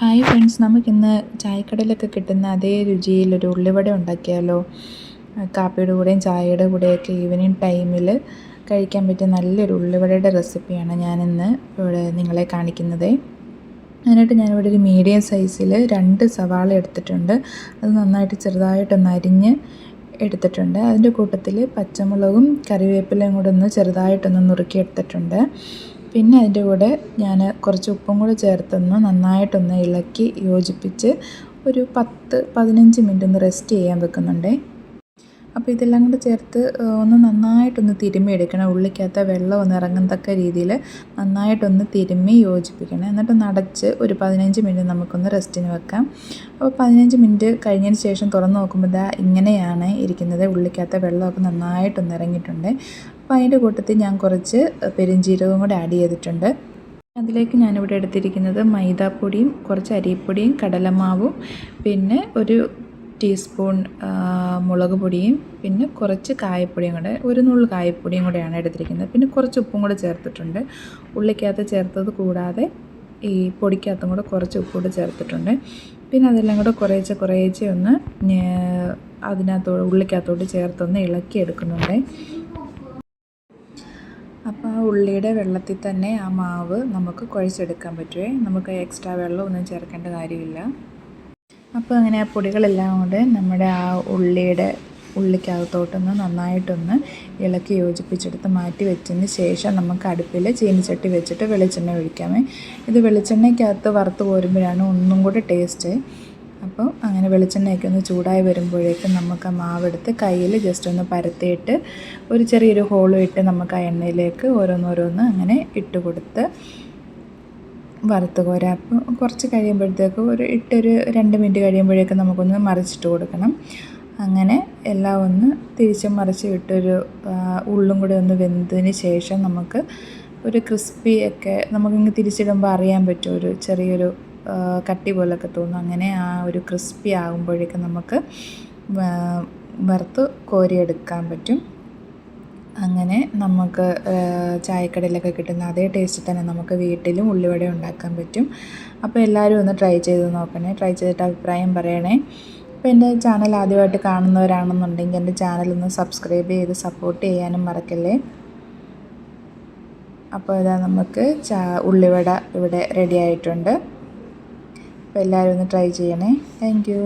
Hi friends, നമുക്കിന്ന് ചായക്കടയിലൊക്കെ കിട്ടുന്ന അതേ രുചിയിലൊരു ഉള്ളിവട ഉണ്ടാക്കിയാലോ? കാപ്പിയുടെ കൂടെയും ചായയുടെ കൂടെയൊക്കെ ഈവനിങ് ടൈമിൽ കഴിക്കാൻ പറ്റിയ നല്ലൊരു ഉള്ളിവടയുടെ റെസിപ്പിയാണ് ഞാനിന്ന് ഇവിടെ നിങ്ങളെ കാണിക്കുന്നത്. അതിനായിട്ട് ഞാനിവിടെ ഒരു മീഡിയം സൈസിൽ 2 സവാള എടുത്തിട്ടുണ്ട്. അത് നന്നായിട്ട് ചെറുതായിട്ടൊന്ന് അരിഞ്ഞ് എടുത്തിട്ടുണ്ട്. അതിൻ്റെ കൂട്ടത്തിൽ പച്ചമുളകും കറിവേപ്പിലയും കൂടെ ഒന്ന് ചെറുതായിട്ടൊന്ന് നുറുക്കി എടുത്തിട്ടുണ്ട്. പിന്നെ അതിൻ്റെ കൂടെ ഞാൻ കുറച്ച് ഉപ്പും കൂടെ ചേർത്തൊന്ന് നന്നായിട്ടൊന്ന് ഇളക്കി യോജിപ്പിച്ച് ഒരു 10-15 മിനിറ്റ് ഒന്ന് റെസ്റ്റ് ചെയ്യാൻ വെക്കുന്നുണ്ട്. അപ്പോൾ ഇതെല്ലാം കൂടെ ചേർത്ത് ഒന്ന് നന്നായിട്ടൊന്ന് തിരുമ്മി എടുക്കണം. ഉള്ളിക്കകത്ത് വെള്ളം ഒന്ന് ഇറങ്ങത്തക്ക രീതിയിൽ നന്നായിട്ടൊന്ന് തിരുമ്മി യോജിപ്പിക്കണം. എന്നിട്ടൊന്ന് അടച്ച് ഒരു 15 മിനിറ്റ് നമുക്കൊന്ന് റെസ്റ്റിന് വെക്കാം. അപ്പോൾ 15 മിനിറ്റ് കഴിഞ്ഞതിന് ശേഷം തുറന്ന് നോക്കുമ്പോൾ ഇങ്ങനെയാണ് ഇരിക്കുന്നത്. ഉള്ളിക്കകത്ത് വെള്ളമൊക്കെ നന്നായിട്ടൊന്ന് ഇറങ്ങിയിട്ടുണ്ട്. അപ്പോൾ അതിൻ്റെ കൂട്ടത്തിൽ ഞാൻ കുറച്ച് പെരുംജീരകവും കൂടെ ആഡ് ചെയ്തിട്ടുണ്ട്. അതിലേക്ക് ഞാനിവിടെ എടുത്തിരിക്കുന്നത് മൈദാപ്പൊടിയും കുറച്ച് അരിപ്പൊടിയും കടലമാവും പിന്നെ ഒരു ടീസ്പൂൺ മുളക് പൊടിയും പിന്നെ കുറച്ച് കായപ്പൊടിയും കൂടെ, ഒരു നുള്ളു കായപ്പൊടിയും കൂടെയാണ് എടുത്തിരിക്കുന്നത്. പിന്നെ കുറച്ച് ഉപ്പും കൂടെ ചേർത്തിട്ടുണ്ട്. ഉള്ളിക്കകത്ത് ചേർത്തത് കൂടാതെ ഈ പൊടിക്കകത്തും കൂടെ കുറച്ച് ഉപ്പ് കൂടെ ചേർത്തിട്ടുണ്ട്. പിന്നെ അതെല്ലാം കൂടെ കുറേശ്ശെ ഒന്ന് ഉള്ളിക്കകത്തോട്ട് ചേർത്തൊന്ന് ഇളക്കി എടുക്കുന്നുണ്ട്. അപ്പോൾ ആ ഉള്ളിയുടെ വെള്ളത്തിൽ തന്നെ ആ മാവ് നമുക്ക് കുഴച്ചെടുക്കാൻ പറ്റുമേ. നമുക്ക് എക്സ്ട്രാ വെള്ളമൊന്നും ചേർക്കേണ്ട കാര്യമില്ല. അപ്പോൾ അങ്ങനെ ആ പൊടികളെല്ലാം കൂടെ നമ്മുടെ ആ ഉള്ളിക്കകത്തോട്ടൊന്ന് നന്നായിട്ടൊന്ന് ഇളക്കി യോജിപ്പിച്ചെടുത്ത് മാറ്റി വെച്ചതിന് ശേഷം നമുക്ക് അടുപ്പിൽ ചീനിച്ചട്ടി വെച്ചിട്ട് വെളിച്ചെണ്ണ ഒഴിക്കാമേ. ഇത് വെളിച്ചെണ്ണയ്ക്കകത്ത് വറുത്ത് കോരുമ്പോഴാണ് ഒന്നും കൂടെ ടേസ്റ്റ്. അപ്പോൾ അങ്ങനെ വെളിച്ചെണ്ണയൊക്കെ ഒന്ന് ചൂടായി വരുമ്പോഴേക്കും നമുക്ക് ആ മാവെടുത്ത് കയ്യിൽ ജസ്റ്റ് ഒന്ന് പരത്തിയിട്ട് ഒരു ചെറിയൊരു ഹോളും ഇട്ട് നമുക്ക് ആ എണ്ണയിലേക്ക് ഓരോന്നോരോന്ന് അങ്ങനെ ഇട്ട് കൊടുത്ത് വറുത്ത് കോരാം. അപ്പോൾ കുറച്ച് കഴിയുമ്പോഴത്തേക്ക് ഒരു 2 മിനിറ്റ് കഴിയുമ്പോഴേക്കും നമുക്കൊന്ന് മറിച്ചിട്ട് കൊടുക്കണം. അങ്ങനെ എല്ലാം ഒന്ന് തിരിച്ചും മറിച്ച് വിട്ടൊരു ഉള്ളും കൂടെ ഒന്ന് വെന്തതിന് ശേഷം നമുക്ക് ഒരു ക്രിസ്പിയൊക്കെ നമുക്കിങ്ങ് തിരിച്ചിടുമ്പോൾ അറിയാൻ പറ്റും, ഒരു ചെറിയൊരു കട്ടി പോലൊക്കെ തോന്നും. അങ്ങനെ ആ ഒരു ക്രിസ്പി ആകുമ്പോഴേക്കും നമുക്ക് വറുത്ത് കോരിയെടുക്കാൻ പറ്റും. അങ്ങനെ നമുക്ക് ചായക്കടയിലൊക്കെ കിട്ടുന്ന അതേ ടേസ്റ്റ് തന്നെ നമുക്ക് വീട്ടിലും ഉള്ളിവട ഉണ്ടാക്കാൻ പറ്റും. അപ്പോൾ എല്ലാവരും ഒന്ന് ട്രൈ ചെയ്ത് നോക്കണേ. ട്രൈ ചെയ്തിട്ട് അഭിപ്രായം പറയണേ. അപ്പോൾ എൻ്റെ ചാനൽ ആദ്യമായിട്ട് കാണുന്നവരാണെന്നുണ്ടെങ്കിൽ എൻ്റെ ചാനലൊന്ന് സബ്സ്ക്രൈബ് ചെയ്ത് സപ്പോർട്ട് ചെയ്യാനും മറക്കല്ലേ. അപ്പോൾ ഇതാ നമുക്ക് ഉള്ളിവട ഇവിടെ റെഡി ആയിട്ടുണ്ട്. അപ്പോൾ എല്ലാവരും ഒന്ന് ട്രൈ ചെയ്യണേ. Thank you.